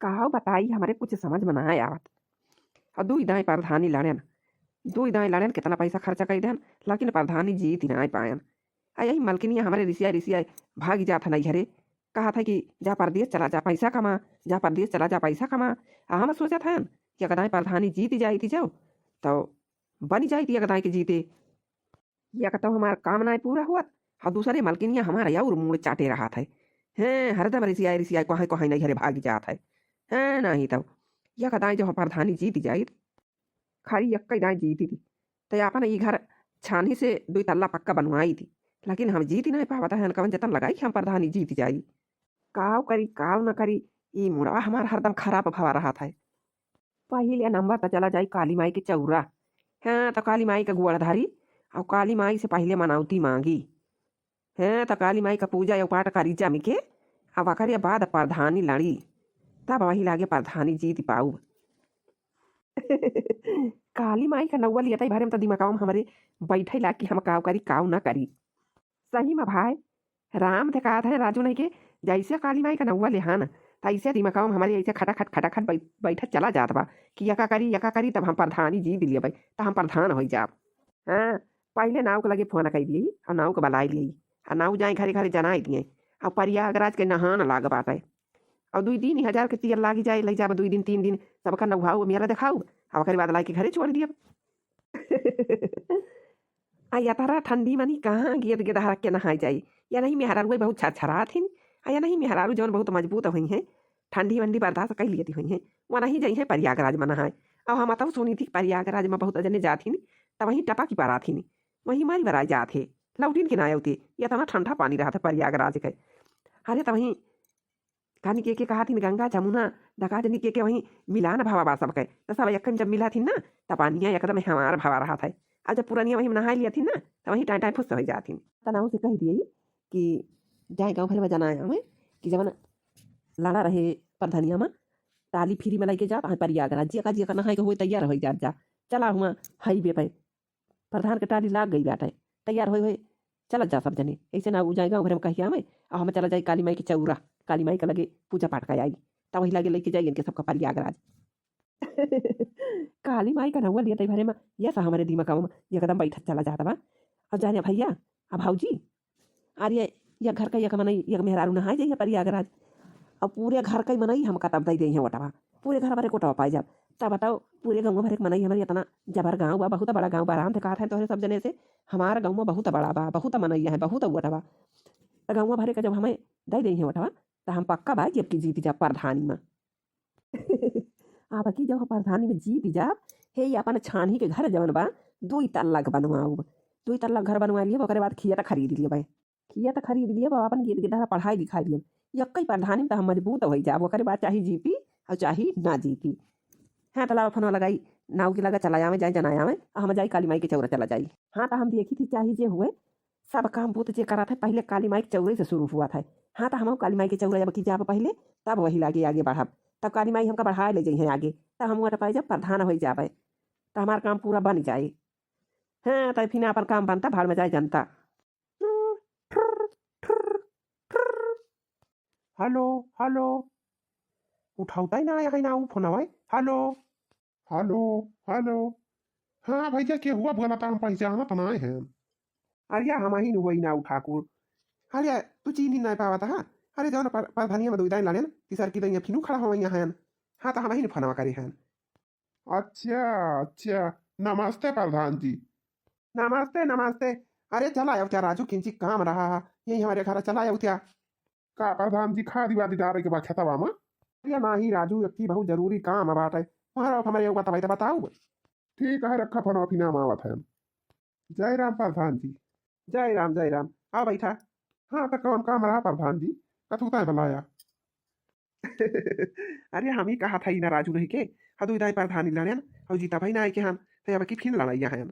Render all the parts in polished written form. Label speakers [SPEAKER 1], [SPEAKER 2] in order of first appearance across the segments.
[SPEAKER 1] काहो बताई हमरे कुछ समझ में नाय आवत। दुई दाई प्रधानी लड़ेन, दुई दाई लड़ेन कितना पैसा खर्चा कई देन, लेकिन प्रधानी जीत ही नाय पायन। यही मलकिनिया हमारे रिसिया रिसिया भाग जात नैहरे, कहत है कि जा परदेस चला जा पैसा कमा, जा परदेस चला जा पैसा कमा। हम सोचत हन कि अगदाई प्रधानी जीत जाई थी जाओ तो बनी जाई थी अगदाई के जीते, या कहता हमारा काम नाय पूरा हुआ और दूसरे मलकिनिया हमारा और मुंह चाटे रहा था। हैं हरदम रिसिया रिसिया कहाँ कहाँ नैहरे भाग जात है। हैं नहीं तो या कदाई जो प्रधानी जीत जाई खरी यक्कई दाई जीती थी, तो अपन ई घर छानी से दुई तल्ला पक्का बनवाई थी, लेकिन हम जीत ही नहीं पावत है कवन जतन लगाई कि हम प्रधानी जीत जाई। काव करी काव न करी, ई मुड़वा हमार हरदम खराब भवा रहा था। पहिले नंबर तो चला जाई काली माई के चौरा। हाँ तो काली माई का गुड़धारी और काली माई से पहले मनौती मांगी। हाँ तो काली माई का पूजा या पाठ करी जमी के अब अकरे बाद प्रधानी लड़ी, तब वही लागे प्रधानी जीत पाऊ। काली माई का नौवा लियतई भरे में तो दिमाग हमारे बैठे ला कि हम काव करी काव ना करी। सही में भाई राम थे कहा था राजू नहीं के जैसे काली माई का नौवा लिहान तैसे दिमाग हमारे ऐसे खटाखट बैठा चला जात बा कि यका करी तब हम प्रधानी जीत लिए भाई तो हम प्रधान हो जाब। हाँ पहले नाव के लगे फोन कर दिए और नाव के बलाई लिए और नाव जाए घरे घरे जनाई दिए और प्रयागराज के नहान लाग बाटे और 2 दिन 1000 के तेल लागी जाए लग जाब 2 दिन 3 दिन सबका नहाऊ मेरा दिखाऊ और ओकरे बाद लाई के घरे छोड़ दिया। या तारा ठंडी मनी कहाँ गेद गेद हरक के नहाई जाई, या नहीं मेहरारू बहुत छरछरात हिन, या नहीं मेहरारू जौन बहुत मजबूत हुई हैं ठंडी वंडी बर्दाश्त कर लेती हुई हैं वह नहीं जाई हैं प्रयागराज में नहाए। अब हम तब सुनी थी प्रयागराज में बहुत जने जाथिन तब वहीं टपा की पाराथिन वहीं मारी बराई जाते लौटिन के ना आते या तना ठंडा पानी रहा था प्रयागराज के। अरे तो वहीं कहानी के कहा थी गंगा जमुना डका जनी के वहीं मिलान भावा बा सबके तो सब यकन जब मिला थी ना तब पानिया एकदम हमार भावा रहा था। आज जब पुरानिया वहीं नहा लिया थी ना तो वहीं टाइम टाइम फुस हो जाती तनाव से कह दिए कि जाए गाँव भर में जाना है हमें कि जब लाना रहे प्रधानिया में ताली फ्री में लेके जा प्रयागराज जिया का नहाए के हुए तैयार हो जा चला हुआ हाईवे पे प्रधान के टाली लाग गई बाटे तैयार हो चला जा सब जने ऐसे ना जाए गाँव भर में कहिए हमें और हमें चला जाए काली माई के चौरा काली माई का लगे पूजा पाठ का आई तब वही लगे लेके जाइए इनके सबका प्रयागराज। काली माई का नौवा लिया भरे में यस हमारे दिमाग में एकदम बैठक चला जाता बा। अब जाने भैया अब भाऊजी अरे या घर का एक मनई एक मेहरारू नहाए जाइए प्रयागराज अब पूरे घर का ही मनई हम तब दई दे वटवा पूरे घर भरे कोटवा पाए जब तब बताओ पूरे गाँव भरे मनई हमारे इतना जबर गाँव बा बहुत बड़ा गाँव बा आराम से कहा था तो सब जने से हमारा गाँव में बहुत बड़ा बा बहुत मनैया है बहुत वटवा तो गाँव भरे का जब हमें दई दे वटवा तो हम पक्का बा जब की जीत जा प्रधानी में। आप की जब प्रधानी में जीत जा हे अपन छानी के घर जवन बा 2 तल्ला के बनवाऊ 2 तल्ला घर बनवा लिए ओकरे बाद खिया खरीद लिए भाई खिया खरीद लिए अपन गिर गिरा पढ़ाई लिखाई लिए यक्कई प्रधानी में तो हम मजबूत हो जाब ओकरे बाद चाहे जीती और चाहे ना जीती। हाँ तला फनवा लगाई नाव के लगा चला जावे जाए जनाया में हम जाई काली माई के चौरा चला जाई। हाँ तो हम देखी थी चाहे जे हुए सब काम बूत जे करा था पहले काली माई के चौरे से शुरू हुआ था। हाँ तो हम काली माई के चौरा जब की जाब पहले तब वही लागे आगे बढ़ब तब काली माई हमका बढ़ाए ले जाइए आगे तब हम पाए जब प्रधान हो जाए तो हमारा काम पूरा बन जाए। हाँ तो फिर अपन काम बनता भाड़ में जाए जनता।
[SPEAKER 2] हेलो हेलो उठाउता ही ना आया है ना वो फोन आवाए हेलो हेलो हेलो हाँ भैया क्या हुआ बोला था हम पहचाना तो ना है
[SPEAKER 1] अरे हम ही हुई ना ठाकुर अरे तू चीन ही नहीं पावा था। हाँ अरे जाओ ना प्रधानिया में दुई लाने तीसर की तो फिनू खड़ा हो यहाँ हैं। हाँ तो हम ही फनवा करे हैं।
[SPEAKER 2] अच्छा अच्छा नमस्ते प्रधान जी।
[SPEAKER 1] नमस्ते नमस्ते। अरे चला आयो क्या राजू किंची काम रहा है यही हमारे घर चला आयो क्या।
[SPEAKER 2] का प्रधान जी खादी वादी डारे के बाद खेतवा में
[SPEAKER 1] अरे नहीं राजू की बहुत जरूरी काम है बात है तुम्हारा हमारे योग बताओ।
[SPEAKER 2] ठीक है रखा फोन फिर नाम आवत है। जय राम प्रधान जी।
[SPEAKER 1] जय राम जय राम आओ बैठा।
[SPEAKER 2] हाँ तो कौन काम रहा प्रधान जी कथुता बुलाया।
[SPEAKER 1] अरे हम ही कहा था ना राजू नहीं के हदू इदाई प्रधानी लड़न और जीता भाई ना आए के हम तो अब की फिर लड़ाइया हैं।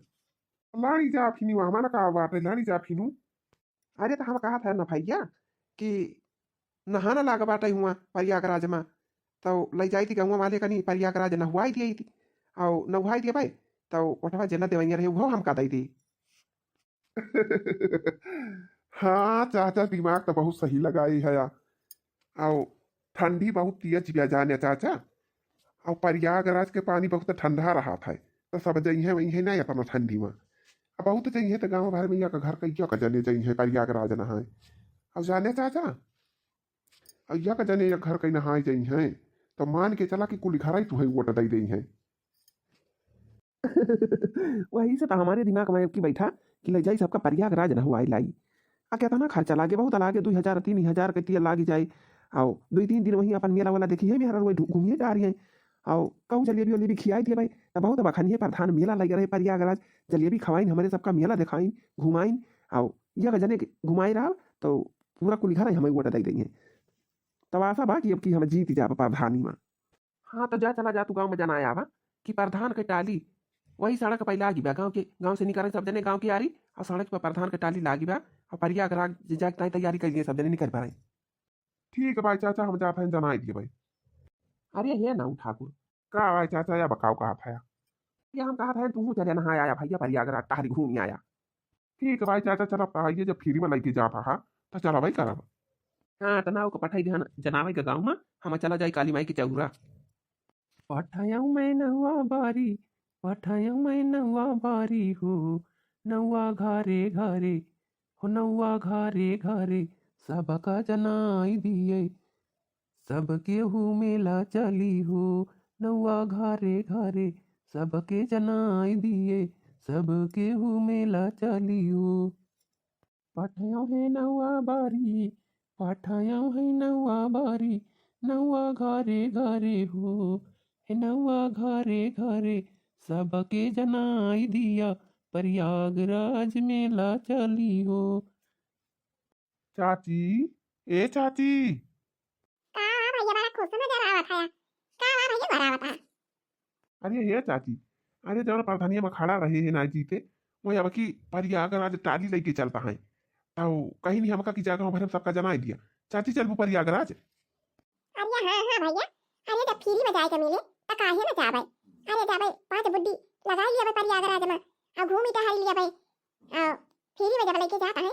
[SPEAKER 2] लाड़ी जा फिनू हमारा का बात है लाड़ी जा फिनू।
[SPEAKER 1] अरे तो हम कहा था ना भैया कि नहाना लाग बाटे हुआ प्रयागराज में तो ले जाई थी गंगा वाले कनी प्रयागराज नहुआई दी थी और नहुआई दिए भाई तो ओठवा जेला देवैया रहे वो हम का दी थी।
[SPEAKER 2] हाँ चाचा दिमाग तो बहुत सही लगाई है आओ ठंडी बहुत तेज बिया जाने चाचा। और प्रयागराज के पानी बहुत ठंडा रहा था, तो सब जइहे वही नहीं अपना ठंडी में। अब बहुत जइहे तो गाँव भर में यहाँ का घर कैया का जने जइहे प्रयागराज नहाए। अब जाने चाचा, अब यहाँ का जने या घर कहीं नहाए जइहे, तो मान के चला कि कुल घर ही तुहे वोट दे दी है।
[SPEAKER 1] वही से तो हमारे दिमाग में की बैठा कि ले जाई सबका प्रयागराज न हुआ लाई। आ कहता ना खर्चा लागे बहुत लागे 2000 3000 के तिया लागी जाए। आओ 2 3 दिन वहीं अपन मेला वाला देखी है मेहरा वही घूमिए जा रही है। आओ कहूँ जलेबी वलेबी खियाई दिए भाई तो बहुत बखानी प्रधान मेला लगे रहे प्रयागराज। जलेबी खवाइन हमारे सबका मेला दिखाइन घुमाइन। आओ यह जने घुमाई रहा तो पूरा कुल घर हमें वोट दे देंगे है। तब आशा बा कि अब की हम जीत जा प्रधानी में। हाँ तो जा चला जा तू गाँव में जाना आया बा कि प्रधान के टाली वही सड़क पहले आगी बा गाँव से निकल सब जने गाँव की आ रही और सड़क पर प्रधान के टाली लागी बा और प्रयागराज जाके तैयारी कर लिए सब जने निकल पा रहे।
[SPEAKER 2] ठीक है भाई चाचा, हम जाते हैं जनाई दिए भाई।
[SPEAKER 1] अरे ये ना ठाकुर
[SPEAKER 2] का भाई चाचा या बकाओ कहा था।
[SPEAKER 1] ये हम कहा था तू चले नहा आया भैया प्रयागराज टहरी घूम आया।
[SPEAKER 2] ठीक है भाई चाचा, चलो आइए जब फ्री में लेके जाता है तो चलो भाई करब।
[SPEAKER 1] हाँ तनाव को पठाई ध्यान जनावे के गाँव में हम चला जाए काली माई की चौरा। पठायाऊ मैं नहुआ बारी पठायाऊ मैं नहुआ बारी हो नौआ घरे घरे हो नौआ घरे घरे सबका जनाई दिए सबके हु मेला चली हो नौआ घरे घरे सबके जनाई दिए सबके हु मेला चली हो। पठायाऊ है नौआ बारी पठायाऊ है नौआ बारी नौआ घरे घरे हो हे नौआ घरे घरे सबके जनाई दिया प्रयागराज मेला चली हो।
[SPEAKER 2] चाची, ए चाची।
[SPEAKER 3] का भैया बड़ा खुश नजर आवत है। का भैया बड़ा आवत है।
[SPEAKER 2] अरे ये चाची, अरे जब प्रधानिया में खड़ा रहे है ना जीते वही अब की प्रयागराज टाली लेके चलता है। तो कहीं नहीं हमका की जगह भर सबका जनाई दिया। चाची चल प्रयागराज।
[SPEAKER 3] अरे हाँ हाँ भैया, अरे जब फ्री में जाए के मिले तो काहे ना जा भाई। अरे जा भाई 5 बुड्डी लगा लिया भाई प्रयागराज में और घूम ही टहल लिया भाई। फ्री में जब लेके जाता है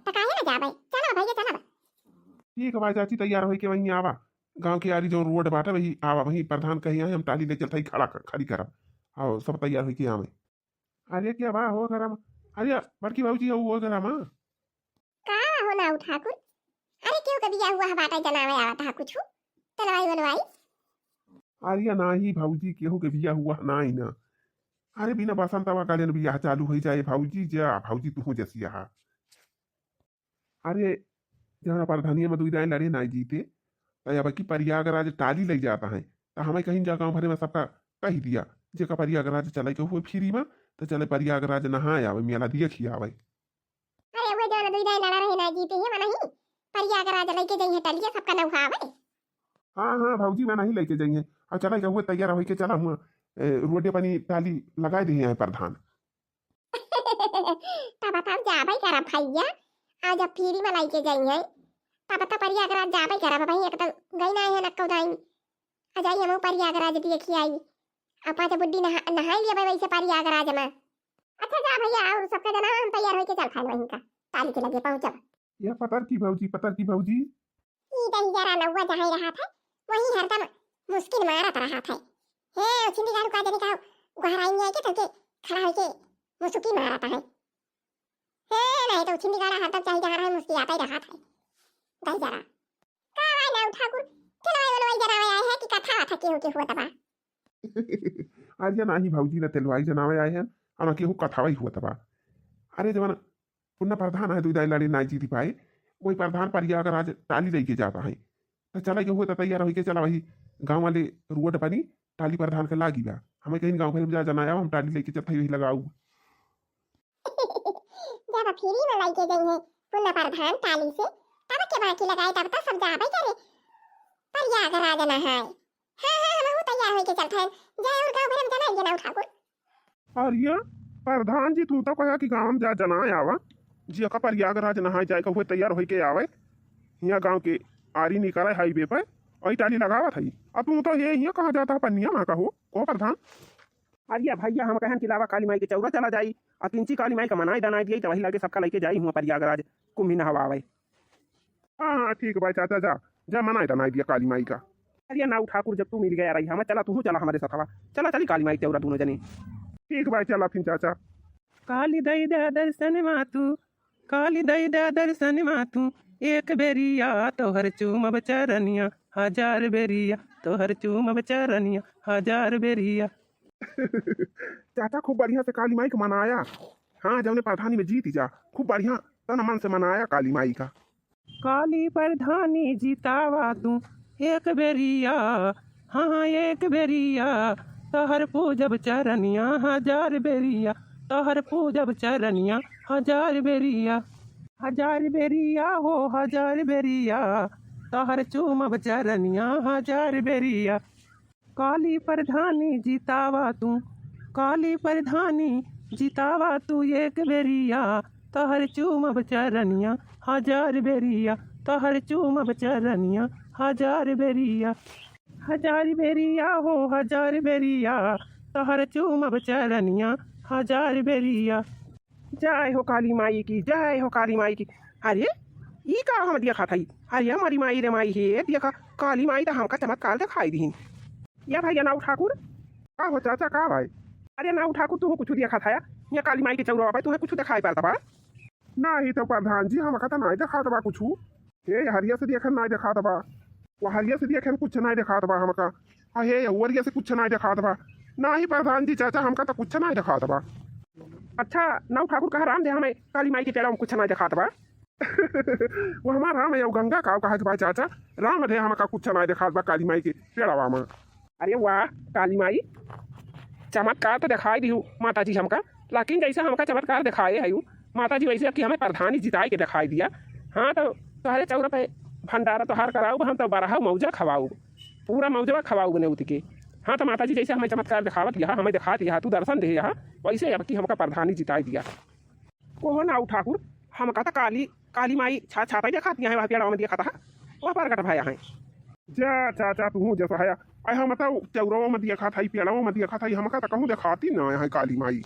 [SPEAKER 3] तो काहे ना जा भाई। चलो भैया चलो।
[SPEAKER 2] ठीक है भाई चाची, तैयार हो के वहीं आवा। गांव के यारी जो रोड बाटे वही आवा, वहीं प्रधान कहीं आए हम टाली ले चलता ही खड़ी करब। आओ सब तैयार हो के आवे। अरे क्या बा हो गरम। अरे बड़की बाबूजी हो गरम।
[SPEAKER 3] का हो ना ठाकुर। अरे क्यों कभी हुआ है बाटा जनावे आवत है कुछ तलवाई बनवाई।
[SPEAKER 2] अरे ना ही भाऊजी केहू के बिया हुआ ना ही ना। अरे बिना बसंतवा कालीन बियाह चालू हो जाए भाऊजी, जा भाऊजी तू जैसी हा। अरे जहाँ प्रधानिया में 2 दाएं लड़े ना जीते तो अब की प्रयागराज टाली ले जाता है तो हमें कहीं जा गाँव भरे में सबका कही दिया जेका प्रयागराज चले के हुए फ्री में तो चले प्रयागराज नहाए आवे मेला देखिए आवे।
[SPEAKER 3] अरे वो जान 2 दाई लड़ा रहे ना जीते ही मना ही प्रयागराज लेके जाइए टलिया सबका नौहा आवे।
[SPEAKER 2] हाँ हाँ भाऊजी मैं नहीं लेके जाइए और चला के हुए तैयार हो के चला हुआ रोडे पानी टाली लगाए दिए हैं प्रधान।
[SPEAKER 3] तब तब जा भाई करा भैया आज जब फ्री में लेके जाइए तब तब प्रयागराज जा भाई करा भाई एक तो गई ना है नक्को दाई आ जाइए हम प्रयागराज देखी आई अब 5 बुड्डी नहा लिया भाई वैसे प्रयागराज में। अच्छा जा भैया और सबका जना हम तैयार होके चल खाए वहीं का ताली के लगे पहुंचब।
[SPEAKER 2] यह पतर की भाऊजी
[SPEAKER 3] ई दही जरा नौवा जहां रहा था वहीं हरदम मुश्किल मारत रहा था। हे छिंदी गाड़ू का जने का गहराई में आके तके खड़ा होके मुसुकी मारता है। हे नहीं तो छिंदी गाड़ा हरदम चाहिए जहां रहा मुस्की आता ही रहा था। दही जरा का भाई ना ठाकुर चलो वही जरा आया है कि कथा था केहू के हुआ तबा।
[SPEAKER 2] अरे ना ही भाऊजी ने तेलवाई जनावे आए हैं और ना केहू कथावा ही हुआ तबा। अरे जवान पुन्ना प्रधान है 2 दाई लड़ी ना जीती पाए वही प्रधान प्रयागराज टाली लेके जाता है तो चला के हुए तो तैयार हो के चला वही गाँव वाले रोड पानी टाली प्रधान के लागी बा हमें कहीं गाँव भर में जा जनाया हम टाली लेके चलता ही लगाऊ।
[SPEAKER 3] जब फ्री में लेके गई है पुन्ना प्रधान टाली से तब के बाकी लगाए तब तो सब जा भाई करे प्रयागराज नहाए। हाँ हाँ हम तैयार होके चलते हैं जय और गांव भर में जनाएंगे ना ठाकुर।
[SPEAKER 2] अरे प्रधान जी तू तो कहा कि गाँव में जा जनाए आवा जी का प्रयागराज नहाए जाए हुए तैयार होके आवे यहाँ गाँव के आरी निकले हाईवे पर वही टाली लगावा था। अब तू तो ये यहाँ कहाँ जाता है पन्निया माँ का हो प्रधान।
[SPEAKER 1] अरे भैया हम कहन खिलावा काली माई के चौरा चला जाई और किंची काली माई का मनाई दनाई दिए तो वही लगे सबका लेके जाई हुआ प्रयागराज कुंभी नहवा आवे।
[SPEAKER 2] हाँ ठीक है भाई चाचा जा जा मना इतना दिया काली माई का।
[SPEAKER 1] अरे नाऊ ठाकुर जब तू मिल गया रही हमें चला तू चला हमारे साथ हवा चला चली काली माई चौरा दोनों जने
[SPEAKER 2] ठीक भाई चला फिर चाचा।
[SPEAKER 1] काली दई दे दर्शन मातू काली दई दे दर्शन मातू एक बेरिया तोहर चूमब चरनिया हजार बेरिया तोहर चूमब चरनिया हजार बेरिया।
[SPEAKER 2] चाचा खूब बढ़िया से काली माई को मनाया। हाँ जब प्रधानी में जीत जा खूब बढ़िया तन मन से मनाया काली माई का।
[SPEAKER 1] काली प्रधानी जीतावा तू एक बेरिया हाँ एक बेरिया तोहर पूजब चरनिया हजार बेरिया तोहर पूजब चरनिया हजार बेरिया हो हजार बेरिया तोहर चूमब चरनिया हजार बेरिया। काली प्रधानी जीतावा तू काली प्रधानी जीतावा तू एक बेरिया तोहर चूमब चरनिया हजार बेरिया तोहर चूमब चरनिया हजार बेरिया हो हजार बेरिया तोहर चूमब चरनिया हजार बेरिया। जय हो काली माई की जय हो काली माई की। अरे ई का हम देखा था अरे हमारी माई रे माई हे देखा काली माई तो हमका चमत्कार दिखाई दी या भाई नाऊ ठाकुर
[SPEAKER 2] का हो चाचा का भाई।
[SPEAKER 1] अरे नाऊ ठाकुर तू कुछ देखा था या काली माई के चौरा भाई तुम्हें कुछ दिखाई पड़ता बा
[SPEAKER 2] नहीं तो प्रधान जी हम कहता नहीं दिखा दबा कुछ हे हरिया से देखन नहीं दिखा दबा वो हरिया से देखन कुछ नहीं दिखा दबा हमका हे वरिया से कुछ नहीं दिखा दबा नहीं प्रधान जी चाचा हमका तो कुछ नहीं दिखा दबा।
[SPEAKER 1] अच्छा नाऊ ठाकुर कहा राम दे हमें काली माई के टेड़ा में कुछ नहीं दिखा दबा
[SPEAKER 2] वो हमारा राम है गंगा का कहा कि भाई चाचा राम रे हमका कुछ नहीं दिखा दबा काली माई के पेड़वा में।
[SPEAKER 1] अरे वाह काली माई चमत्कार तो दिखाई दी माता जी हमका लेकिन जैसे हमका चमत्कार दिखाए है माता जी वैसे कि हमें प्रधानी जिताई के दिखाई दिया। हाँ तो तुम्हारे चौरा पे भंडारा तोहार कराऊ हम तो बरहा मौजा खवाऊ पूरा मौजवा खवाऊ बने उठ के। हाँ तो माता जी जैसे हमें चमत्कार दिखावत दिया हमें दिखा दिया तू दर्शन दे यहाँ वैसे अब कि हमका प्रधानी जिताई दिया। को नाऊ ठाकुर हमका तो काली माई छाता दिखाती है वहाँ पेड़ा में देखा था वहाँ पर भाया है
[SPEAKER 2] जा चाचा तू जैसा है आई हम बताओ चौराओं में देखा था पेड़ों में देखा था हमका तो कहूँ दिखाती ना यहाँ काली माई।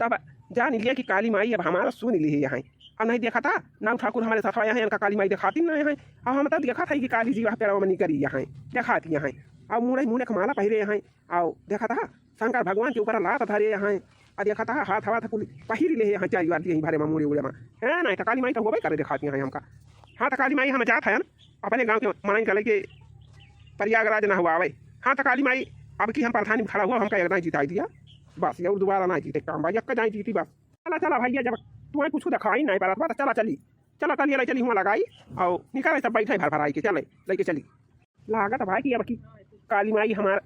[SPEAKER 1] तब जान लिया कि काली माई अब हमारा सुन ली है यहाँ अब नहीं देखा था नाऊ ठाकुर हमारे साथ आया है इनका काली माई दिखाती ना यहाँ अब हम तब देखा था कि काली जी वहाँ पेड़ों में नहीं करी यहाँ दिखाती यहाँ अब मुँह का माला पहरे यहाँ और देखा था शंकर भगवान के ऊपर लात धरे यहाँ और देखा था हाथ हवा था पहिरी ले यहाँ चार बार यहीं भरे में मुड़े उड़े में है नहीं तो काली माई तो होबे करे दिखाती हैं हमका। हाँ तो काली माई हम जात है अपने गाँव के मनाई चले के प्रयागराज ना हुआ भाई। हाँ तो काली माई अब की हम प्रधानी खड़ा हुआ हमका एक नहीं जिताई दिया बस और दोबारा ना जीते काम भाई एक जाए जीती बस। चला चला भैया जब तुम्हें कुछ दिखाई नहीं पा रहा चला चली चली हुआ लगाई और निकाले सब बैठे भर भराई के चले लेके चली लागत भाई कि अब की काली माई हमार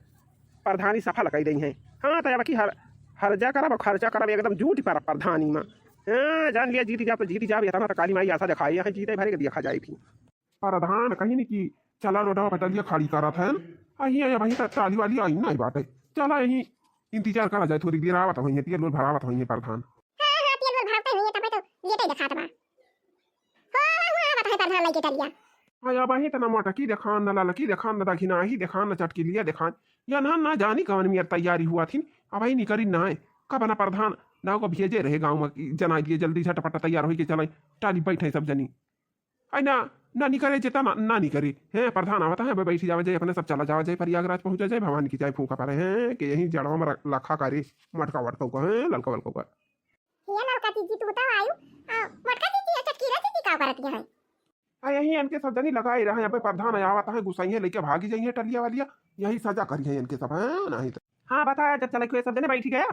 [SPEAKER 1] प्रधानी सफल कर दी है। हाँ तो अब की हर्जा करब खर्चा करब एकदम जूट पर प्रधानी में। हाँ जान लिया जीती जा तो जीती जा इतना तो काली माई ऐसा दिखाई है जीते भरे के देखा जाए थी
[SPEAKER 2] प्रधान कहीं नहीं कि चला रोडा पटलिया खाड़ी करा था अही वहीं तक टाली वाली आई नहीं बात है चला यही इंतजार करा जाए थोड़ी देर आवत वहीं तेल भरावत वहीं प्रधान।
[SPEAKER 3] हां हां तेल भरते नहीं तब तो लेटे दिखात बा हां आवत है प्रधान लगे टलिया
[SPEAKER 2] आया वहीं तना मोटा की देखान न लकी देखान न दखिना ही देखान न चटकी लिया देखान या ना जानी कवन में तैयारी हुआ थी अब वही नहीं करी ना कब ना प्रधान ना को भेजे रहे गाँव में जना दिए जल्दी झटपट तैयार हो के चले टाली बैठे सब जनी आई ना नहीं करे जेता ना नहीं करे हैं प्रधान आवता है बैठी जावे जाए अपने सब चला जावे जाए प्रयागराज पहुंच जाए भवानी की जाए फूका पड़े हैं कि यही जड़वा में लखा करे मटका वटका को है ललका वलका को
[SPEAKER 3] ये लड़का जी तू बता आयु मटका जी चटकीरा जी का करत है
[SPEAKER 2] आ यही इनके सब जनी लगाए रहे यहाँ पे प्रधान आवता है गुस्साइए लेके भागी जाइए टलिया वालिया यही सजा करी है इनके सब है नहीं तो।
[SPEAKER 1] हाँ बताया जब चले सब जने बैठी गया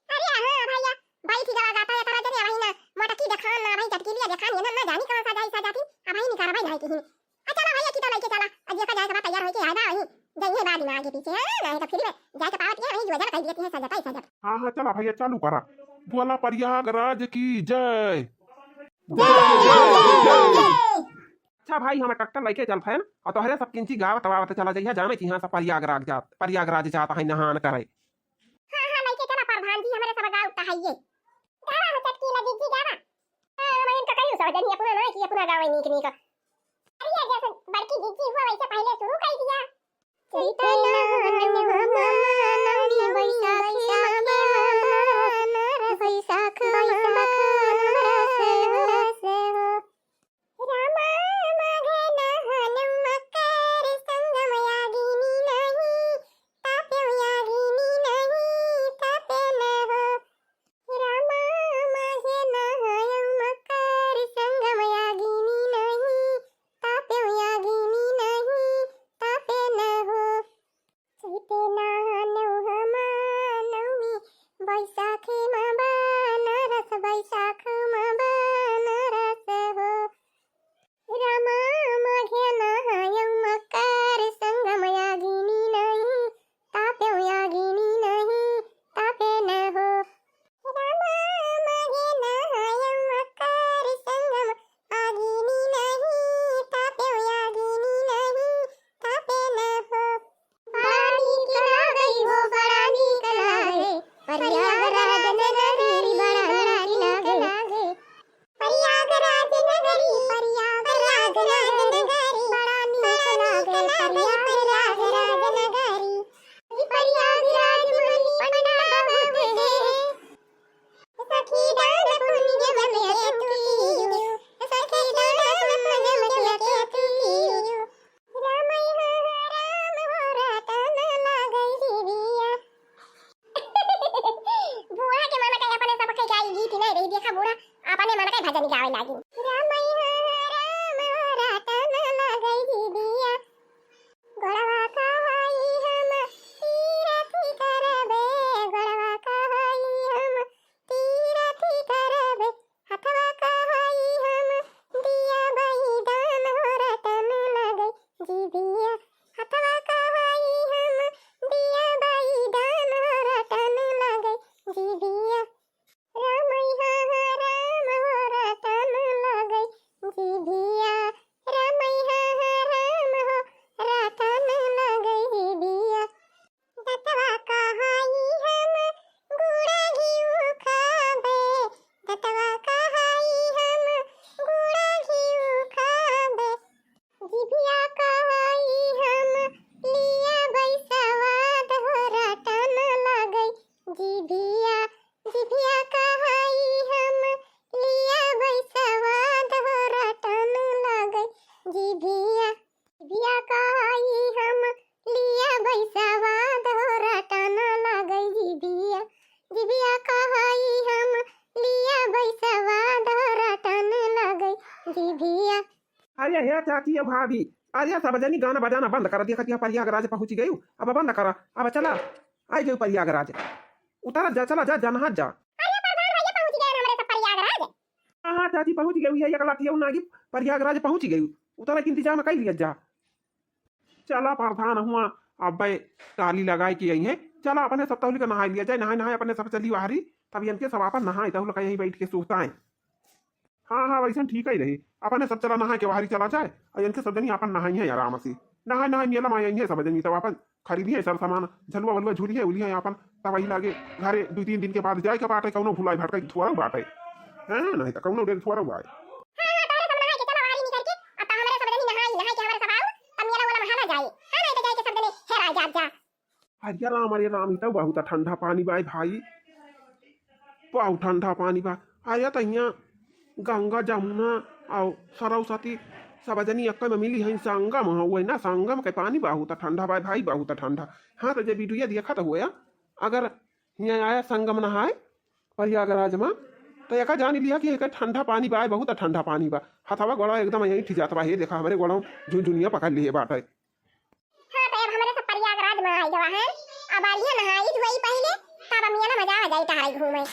[SPEAKER 3] अरे हां भैया बैठी जगह जाता है तरह जने वही ना मटकी दिखान ना भाई चटकी लिया दिखान ये ना जानी कहां सजा थी अब भाई नहीं कर भाई नहीं किसी अच्छा ना भैया कितना लेके चला अब देखा जाए तैयार होके आएगा वही जाइए बाद में आगे पीछे हां नहीं तो फिर में जाके पावत है वही जो जरा कह देती है सजा सजा।
[SPEAKER 2] हाँ हाँ चला भैया चालू करा बोला प्रयागराज की जय।
[SPEAKER 1] अच्छा भाई हम ट्रैक्टर लेके चल फैन और तोहरे सब किंची गावत वावत चला जाइए जाने की यहाँ से प्रयागराज जाता है नहान करे।
[SPEAKER 3] हां हां लेके चला प्रधान जी हमारे सब गांव उठा है ये गावा हो चटकी लगी जी गावा हां मैं इनका कहीं समझ नहीं अपना ना कि अपना गांव नीक नीक अरे जैसे बड़की दीदी हुआ वैसे पहले शुरू कर दिया चैतन्य नवमी वैशाख लागी रामैया राम रतन लगई दीदिया गोड़वा कहाई हम तीरथी करबे गोड़वा कहाई हम तीरथी करबे हथवा कहाई हम दिया बलिदान हो रतन लगई दीदिया हथवा कहाई हम दिया बलिदान हो रतन लगई दीदिया रामैया राम हो रतन लगई दीदिया रामैया राम हो रतन लगई दीदिया दतवा कहाई हम गुड़ा घिउ खाबे दतवा कहाई हम गुड़ा घिउ खाबे जिभिया कहाई हम लिया बैसवाद हो रतन लगई जिभिया जिभिया कहाई हम लिया बैसवाद हो रतन लगई जिभिया जिभिया कहाई हम लिया बैसवाद हो रतन लगई जिभिया जिभिया कहाई हम लिया बैसवाद हो रतन लगई जिभिया
[SPEAKER 1] अरे हे चाची अब भाभी अरे सब जनी गाना बजाना बंद कर दिया खतिया प्रयागराज पहुंच गई अब बंद करा अब चला आई गई प्रयागराज उतारा जा चला जा जहाज जा
[SPEAKER 3] अरे प्रधान भैया पहुंच गए हमारे सब प्रयागराज
[SPEAKER 1] हाँ चाची पहुंच गई है एक लाठी नागी प्रयागराज पहुंच गई उतारा के इंतजाम कर लिया जा चला प्रधान हुआ अब भाई टाली लगाई के आई है चला अपने सब तहुल का नहा लिया जाए नहाए नहाए अपने सब चली बाहरी तब इनके सब अपन नहाए तहुल का यहीं बैठ के सोता है हाँ हाँ वैसे ठीक ही रही अपने सब चला नहा के बाहरी चला जाए और इनके सब जनी अपन नहाई है आराम से नहाए नहाए मेला में आई है सब जनी तब अपन खरीदी सब सामान झलुआ वलुआ झूली है उली है अपन तब वही लागे घरे 2-3 दिन के बाद जाए के बाटे कौनो भुलाई भटका थोड़ा बाटे हैं नहीं तो कौनो डेढ़ थोड़ा बाटे
[SPEAKER 3] हां तारे सब नहा के चला वारी निकल के अब हमारे सब जनी नहाई नहा के हमारे सब आओ तब मेला वाला महा ना जाए हां नहीं तो जाए के सब जने हेरा जा
[SPEAKER 1] अरे राम तो बहुत ठंडा पानी बा भाई बहुत ठंडा पानी बा अरे तो यहाँ गंगा जमुना और सरस्वती सब जनी अक्का में मिली है संगम हुए ना संगम के पानी बहुत ठंडा बा भाई बहुत ठंडा हाँ तो जब वीडियो देखा तो हुआ अगर यहाँ आया संगम नहाए प्रयागराज में तो एक जान लिया कि एक ठंडा पानी बा बहुत ठंडा पानी बा हथवा गोड़ा एकदम यही ठीक जाता बा ये देखा हमारे गोड़ा झुनझुनिया पकड़ लिए बाटे
[SPEAKER 3] हां तो अब हमारे सब प्रयागराज में आई जवा है अब आलिया नहाई धोई पहले तब मिया ना मजा आ जाए तारे घूमे